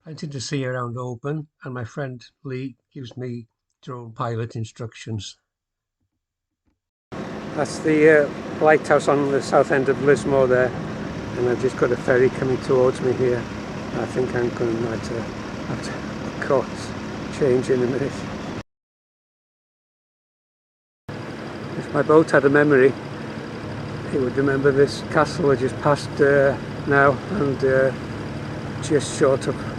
Entered the sea around Oban, and my friend Lee gives me drone pilot instructions. That's the lighthouse on the south end of Lismore there, and I've just got a ferry coming towards me here. I think I'm going to have to course change in a minute. If my boat had a memory, it would remember this castle I just passed now, and just short of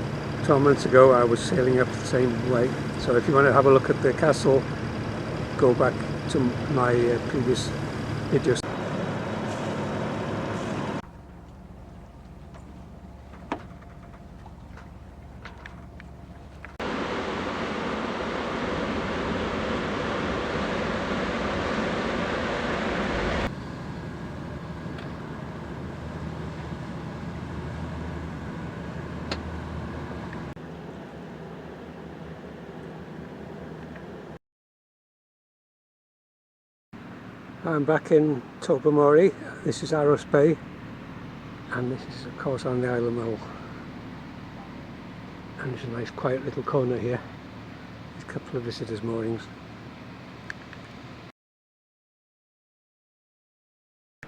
12 months ago I was sailing up the same way. So if you want to have a look at the castle, go back to my previous videos. I'm back in Tobermory. This is Arrows Bay, and this is of course on the Isle of Mull. And there's a nice quiet little corner here. There's a couple of visitors' moorings.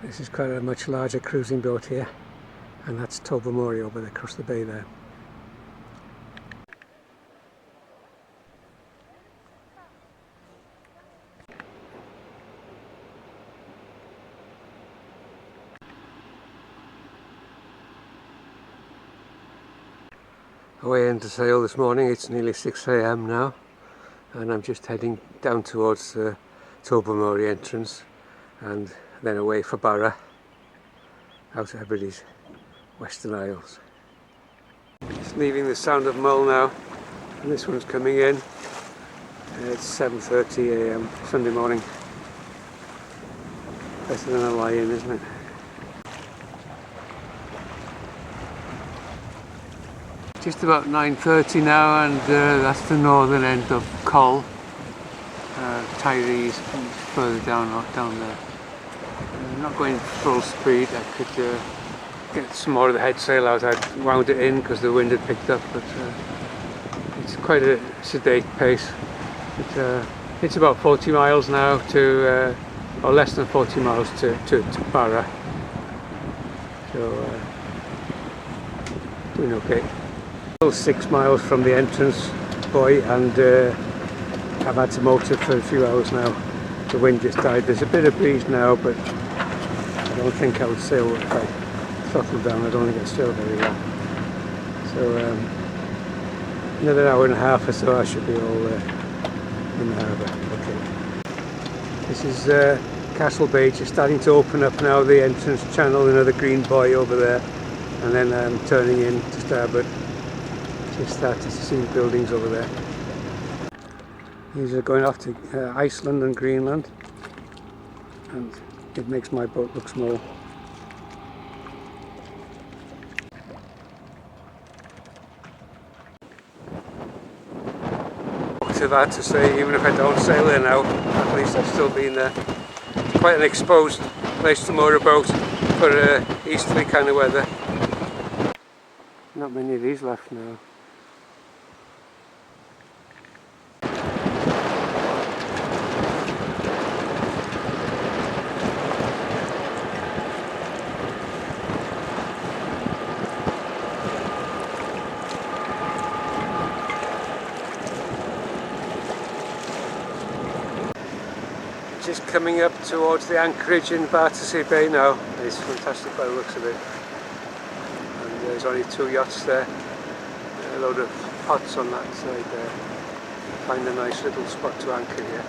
This is quite a much larger cruising boat here, and that's Tobermory over there across the bay there. Away into sail this morning. It's nearly 6 AM now, and I'm just heading down towards the Tobermory entrance and then away for Barra, out of Hebrides, Western Isles. Just leaving the Sound of Mull now, and this one's coming in. It's 7:30 AM Sunday morning. Better than a lie-in, isn't it? Just about 9:30 now, and that's the northern end of Mull. Tyree's further down there. I'm not going full speed. I could get some more of the head sail out. I'd wound it in because the wind had picked up, but it's quite a sedate pace. It's about 40 miles now to, or less than 40 miles to Barra. So doing okay. 6 miles from the entrance buoy, and I've had to motor for a few hours now. The wind just died. There's a bit of breeze now, but I don't think I would sail if I throttled down. I don't think I'd sail very well. So another hour and a half or so I should be all in the harbour. Okay. This is Castlebay, just starting to open up now, the entrance channel, another green buoy over there, and then I'm turning in to starboard. Just started to see the buildings over there. These are going off to Iceland and Greenland, and it makes my boat look small. To Vatersay, even if I don't sail there now, at least I've still been there. It's quite an exposed place to moor a boat for easterly kind of weather. Not many of these left now. Just coming up towards the anchorage in Vatersay Bay now. It's fantastic by the looks of it. And there's only 2 yachts there. A load of pots on that side there. Find a nice little spot to anchor here.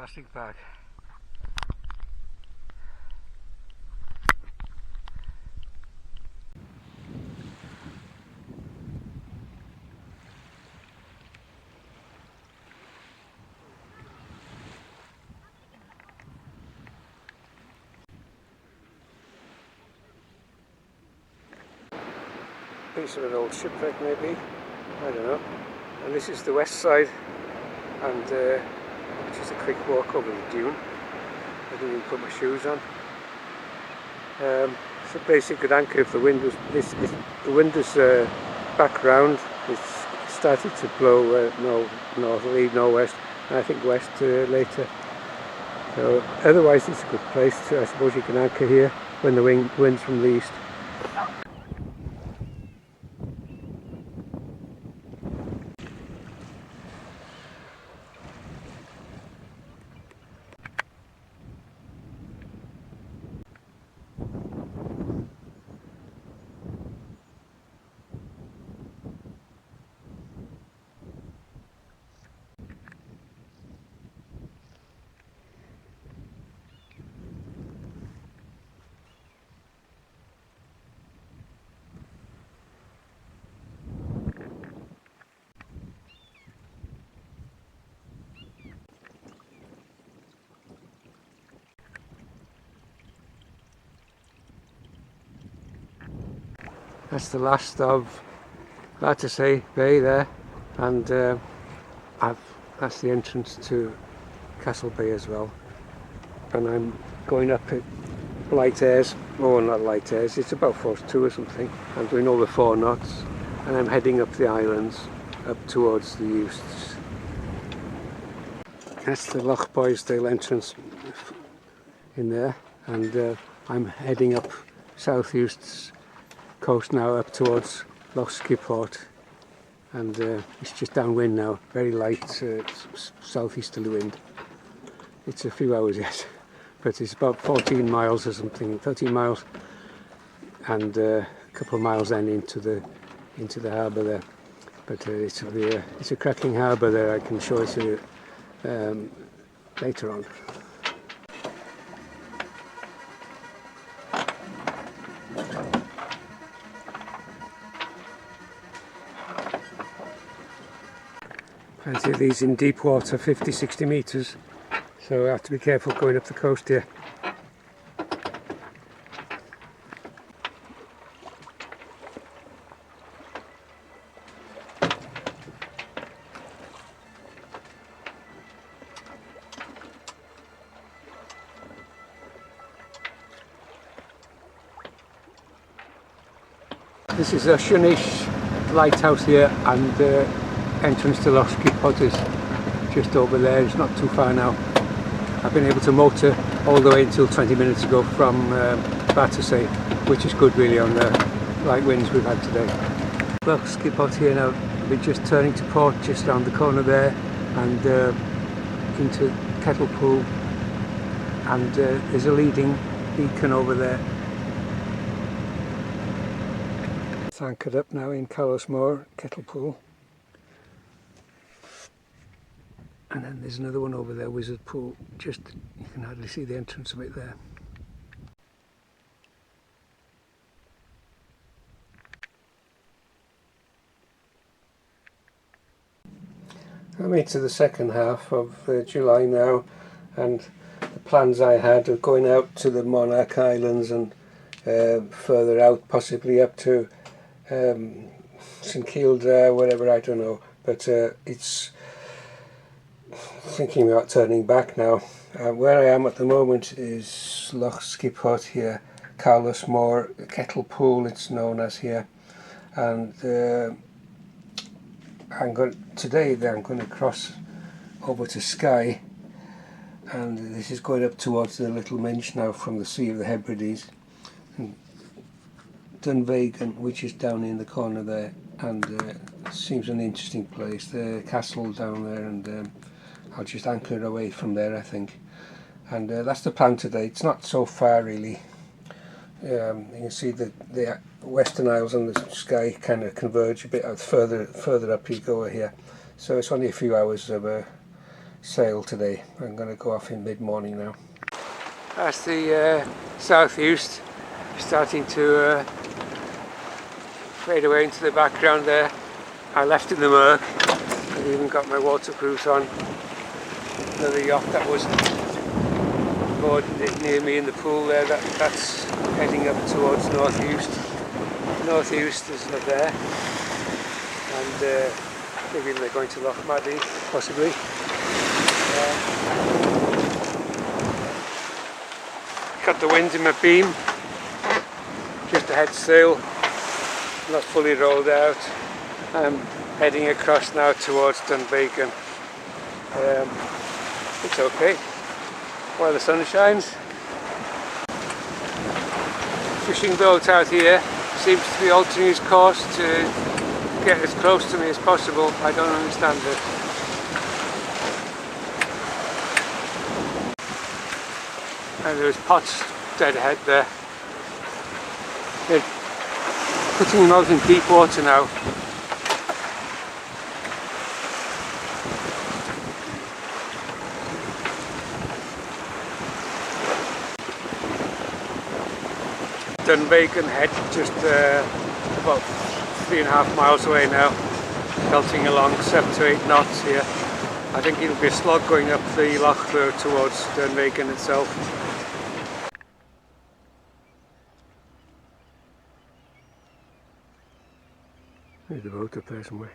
plastic bag. Piece of an old shipwreck maybe, I don't know. And this is the west side, and just a quick walk over the dune. I didn't even put my shoes on. So basically, good anchor if the wind was the wind is back round. It's started to blow northerly, northwest, and I think west later. So otherwise, it's a good place. I suppose you can anchor here when the wind's from the east. That's the last of Vatersay Bay there, and that's the entrance to Castlebay as well. And I'm going up at light airs, or not light airs, it's about force 2 or something. I'm doing over 4 knots, and I'm heading up the islands, up towards the Uist. That's the Loch Boysdale entrance in there, and I'm heading up South Uist's coast now up towards Loch Skiport, and it's just downwind now, very light southeasterly wind. It's a few hours yet, but it's about 14 miles or something, 13 miles, and a couple of miles then into the harbour there. But it's a cracking harbour there. I can show it to you later on. Fancy these in deep water, 50-60 metres, so I have to be careful going up the coast here. This is a Jeanneau lighthouse here, and entrance to Loch Skiport is just over there. It's not too far now. I've been able to motor all the way until 20 minutes ago from Vatersay, which is good really on the light winds we've had today. Loch Skiport here now. We're just turning to port just around the corner there, and into Kettlepool, and there's a leading beacon over there. It's anchored up now in Tobermory, Kettlepool. And then there's another one over there, Wizard Pool. Just, you can hardly see the entrance of it there. I'm into the second half of July now, and the plans I had of going out to the Monarch Islands and further out, possibly up to St Kilda, whatever, I don't know. But it's thinking about turning back now. Where I am at the moment is Loch Skiport here, Tobermory, Kettlepool it's known as here, and today I'm going to cross over to Skye, and this is going up towards the Little Minch now from the Sea of the Hebrides, and Dunvegan, which is down in the corner there, and seems an interesting place. The castle down there, and I'll just anchor away from there, I think. And that's the plan today. It's not so far really. You can see the Western Isles and the Skye kind of converge a bit further up you go here. So it's only a few hours of sail today. I'm going to go off in mid-morning now. That's the South Uist, starting to fade away into the background there. I left in the murk. I've even got my waterproofs on. Another yacht that was moored near me in the pool there, that's heading up towards North Uist. North Uist is up there, and maybe they're going to Loch Maddy, possibly. Got the wind in my beam, just ahead sail, not fully rolled out. I'm heading across now towards Dunvegan. It's okay while the sun shines. Fishing boat out here seems to be altering its course to get as close to me as possible. I don't understand it. And there's pots dead ahead there. They're putting them out in deep water now. Dunvegan head, just about 3.5 miles away now, belting along 7 to 8 knots here. I think it'll be a slog going up the loch there towards Dunvegan itself. There's the boat up there somewhere.